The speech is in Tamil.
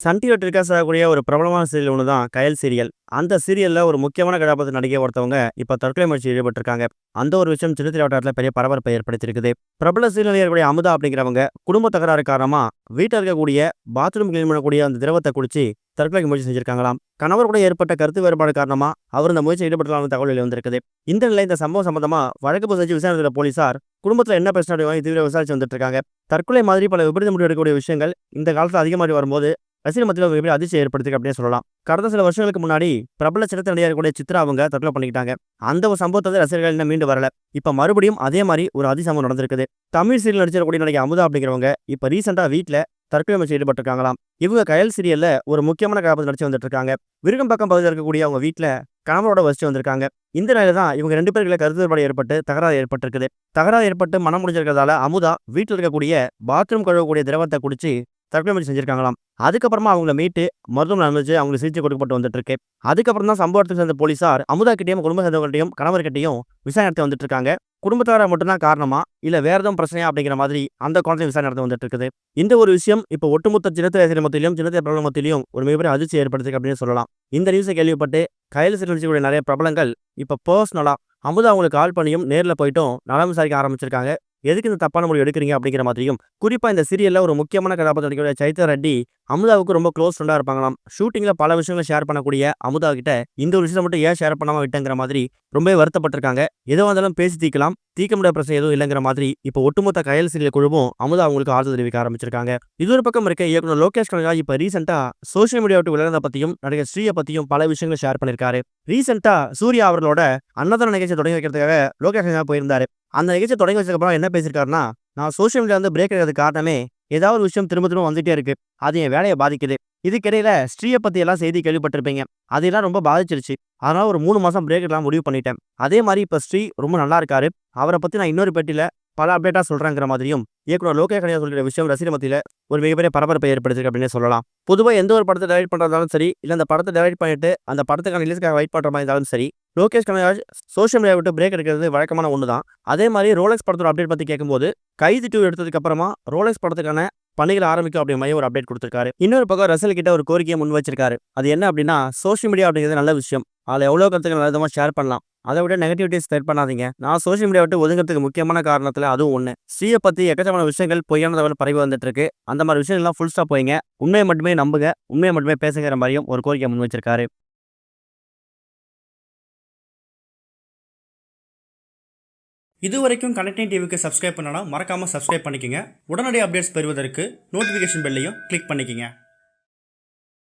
சன் டிவில டெலிகாஸ்ட் ஆகக்கூடிய ஒரு பிரபலமான சீரியல் ஒண்ணு தான் கயல் சீரியல். அந்த சீரியல்ல ஒரு முக்கியமான கதாபாத்திர நடிகை ஒருத்தவங்க இப்ப தற்கொலை முயற்சியில் ஈடுபட்டிருக்காங்க. அந்த ஒரு விஷயம் சின்னத்திரை வட்டாரத்துல பெரிய பரபரப்பை ஏற்படுத்தியிருக்குது. பிரபல சீரியல் நடிகர்களுடைய அமுதா அப்படிங்கிறவங்க குடும்ப தகராறு காரணமா வீட்ல இருக்கக்கூடிய பாத்ரூம் கிளீன் பண்ணக்கூடிய அந்த திரவத்தை குடிச்சு தற்கொலைக்கு முயற்சி செஞ்சிருக்காங்களாம். கணவர் கூட ஏற்பட்ட கருத்து வேறுபாடு காரணமா அவர் இந்த முயற்சியில் ஈடுபட்டதான தகவல் வெளிவந்திருக்குது. இந்த நிலையில இந்த சம்பவம் சம்பந்தமா வழக்கு பதிவு செஞ்சு விசாரித்த போலீசார் குடும்பத்துல என்ன பிரச்சனை அப்படின்னு தீவிர விசாரிச்சு வந்துட்டு இருக்காங்க. தற்கொலை மாதிரி பல விபரீத முடிவு எடுக்கக்கூடிய விஷயங்கள் இந்த காலத்துல அதிகமாகி வரும்போது ரசிகர் மத்தியில ஒரு மிகப்பெரிய அதிர்ச்சியை ஏற்படுத்திருக்கு அப்படின்னே சொல்லலாம். கடந்த சில வருஷங்களுக்கு முன்னாடி பிரபல சின்னத்திரை நடிகர் கூடிய சித்ரா அவங்க தற்கொலை பண்ணிக்கிட்டாங்க. அந்த ஒரு சம்பவத்தை வந்து ரசிகர்கள் இன்னும் மீண்டு வரல. இப்ப மறுபடியும் அதே மாதிரி ஒரு அதிசம்பவம் நடந்திருக்குது. தமிழ் சீரியல் நடிச்சிருக்கக்கூடிய நடிகை அமுதா அப்படிங்கிறவங்க இப்ப ரீசெண்டா வீட்ல தற்கொலை முயற்சி ஈடுபட்டிருக்காங்களாம். இவங்க கயல் சீரியல்ல ஒரு முக்கியமான கதாபாத்திரம் நடிச்சு வந்துட்டு இருக்காங்க. விருகம்பாக்கம் பகுதியில் இருக்கக்கூடிய அவங்க வீட்ல கணவரோட வசிச்சு வந்திருக்காங்க. இந்த நிலையில தான் இவங்க 2 பேருக்குள்ள கருத்து வேறுபாடு ஏற்பட்டு தகராறு ஏற்பட்டிருக்குது. தகராறு ஏற்பட்டு மனம் முடிஞ்சிருக்கிறதால அமுதா வீட்ல இருக்கக்கூடிய பாத்ரூம் கழுவக்கூடிய திரவத்தை குடிச்சு தற்கொலை முயற்சி செஞ்சிருக்காங்களாம். அதுக்கப்புறமா அவங்கள மீட்டு மருத்துவமனை அனுமதிச்சு அவங்களுக்கு சிகிச்சை கொடுக்கப்பட்டு வந்துட்டு இருக்கு. அதுக்கப்புறம் தான் சம்பவத்துக்கு சேர்ந்த போலீசார் அமுதா கிட்டையும் குடும்ப சேர்ந்தவர்கிட்டையும் கணவர்கிட்டையும் விசாரணை நடத்தி வந்துட்டு இருக்காங்க. குடும்பத்தார மட்டும்தான் காரணமா இல்ல வேற எதுவும் பிரச்சனையா அப்படிங்கிற மாதிரி அந்த குழந்தை விசாரணை நடந்து வந்துட்டு இருக்குது. இந்த ஒரு விஷயம் இப்ப ஒட்டுமொத்த சின்னத்திரை ரசிகர் மத்தியிலும் சின்னத்திரை பிரபல மத்தியிலும் ஒரு மிகப்பெரிய அதிர்ச்சி ஏற்படுத்திருக்கு அப்படின்னு சொல்லலாம். இந்த நியூஸை கேள்விப்பட்டு கயல் சீரியல் நடிச்சக்கூடிய நிறைய பிரபலங்கள் இப்ப பர்சனலா அமுதா அவங்களுக்கு கால் பண்ணியும் நேர்ல போயிட்டும் நலம் விசாரிக்க ஆரம்பிச்சிருக்காங்க. எதுக்கு இந்த தப்பான முடிவு எடுக்கிறீங்க அப்படிங்கிற மாதிரியும், குறிப்பா இந்த சீரியல்ல ஒரு முக்கியமான கதாபாத்திரம் நடிக்கக்கூடிய சைத்யா ரெட்டி அமுதாவுக்கு ரொம்ப க்ளோஸ் ஃப்ரெண்டா இருப்பாங்களாம். ஷூட்டிங்ல பல விஷயங்களை ஷேர் பண்ணக்கூடிய அமுதா கிட்ட இந்த ஒரு விஷயத்தை மட்டும் ஏன் ஷேர் பண்ணாம விட்டங்கிற மாதிரி ரொம்பவே வருத்தப்பட்டிருக்காங்க. எதுவா இருந்தாலும் பேசி தீர்க்கலாம், தீர்க்க முடியாத பிரச்சனை எதுவும் இல்லைங்கிற மாதிரி இப்போ ஒட்டுமொத்த கயல் சீரியல் குழுவும் அமுதா அவங்களுக்கு ஆறுதல் தெரிவிக்க ஆரம்பிச்சிருக்காங்க. இது ஒரு பக்கம் இருக்க இயக்குனர் லோகேஷ் கனகராஜ் இப்ப ரீசெண்டா சோசியல் மீடியா விட்டு விலகிறத பத்தியும் நடிகர் ஸ்ரீயை பத்தியும் பல விஷயங்களை ஷேர் பண்ணிருக்காரு. ரீசெண்டா சூர்யா அவர்களோட அன்னதான நிகழ்ச்சியை தொடங்கி வைக்கிறதுக்காக லோகேஷ் கனகராஜ் போயிருந்தாரு. அந்த நிகழ்ச்சியை தொடங்கி வச்சதுக்கு அப்புறம் என்ன பேசியிருக்காருன்னா, நான் சோசியல் மீடியா வந்து பிரேக் எடுக்கிறதுக்கு காரணமே ஏதாவது ஒரு விஷயம் திரும்ப திரும்ப வந்துட்டே இருக்கு. அது என் வேலையை பாதிக்குது. இதுக்கிடையில ஸ்ரீயை பத்தி எல்லாம் செய்தி கேள்விப்பட்டிருப்பீங்க. அதெல்லாம் ரொம்ப பாதிச்சிருச்சு. அதனால ஒரு 3 மாசம் பிரேக் எடுக்கலாம் முடிவு பண்ணிட்டேன். அதே மாதிரி இப்ப ஸ்ரீ ரொம்ப நல்லா இருக்காரு. அவரை பத்தி நான் இன்னொரு பேட்டியில பல அப்டேட்டா சொல்றேங்கிற மாதிரியும் இயக்குனர் லோகேஷ் கனகராஜ் சொல்கிற விஷயம் ரசிகர் மத்தியில ஒரு மிகப்பெரிய பரபரப்பை ஏற்படுத்திருக்கு அப்படின்னு சொல்லலாம். பொதுவா எந்த ஒரு படத்தை டைரக்ட் பண்றதாலும் சரி, இல்ல அந்த படத்தை டைரக்ட் பண்ணிட்டு அந்த படத்துக்கான ரிலீஸ்க்காக வெயிட் பண்ற மாதிரி இருந்தாலும் சரி, லோகேஷ் கனகராஜ் சோசியல் மீடியா விட்டு பிரேக் எடுக்கிறது வழக்கமான ஒன்று தான். அதே மாதிரி ரோலெக்ஸ் படத்தோட அப்டேட் பத்தி கேட்கும்போது கைதி 2 எடுத்ததுக்கு அப்புறமா ரோலெக்ஸ் படத்துக்கான பணிகள் ஆரம்பிக்கும் அப்படிங்கிற மாதிரி ஒரு அப்டேட் கொடுத்திருக்காரு. இன்னொரு பக்கம் ரசல் கிட்ட ஒரு கோரிக்கையை முன் வச்சிருக்காரு. அது என்ன அப்படின்னா, சோசியல் மீடியா அப்படிங்கிறது நல்ல விஷயம். அதில் எவ்வளோ கருத்துக்கள் நல்ல விதமாக ஷேர் பண்ணலாம். அதை விட நெகட்டிவிட்டிஸ் ஸ்ப்ரெட் பண்ணாதீங்க. நான் சோசியல் மீடியா விட்டு ஒதுங்கிறதுக்கு முக்கியமான காரணத்துல அதுவும் ஒன்று. ஸ்ரீயை பத்தி எக்கச்சக்கமான விஷயங்கள் பொய்யான தகவல் பரவி வந்துட்டு இருக்கு. அந்த மாதிரி விஷயங்கள்லாம் ஃபுல் ஸ்டாப் வைங்க. உண்மையை மட்டுமே நம்புங்க, உண்மையை மட்டுமே பேசுங்கிற மாதிரியும் ஒரு கோரிக்கை முன் வச்சிருக்காரு. இதுவரைக்கும் கனெக்டிங் டிவிக்கு சப்ஸ்கிரைப் பண்ணனா மறக்காம சப்ஸ்கிரைப் பண்ணிக்கங்க. உடனடி அப்டேட்ஸ் பெறுவதற்கு நோட்டிஃபிகேஷன் பெல்லையும் கிளிக் பண்ணிக்கங்க.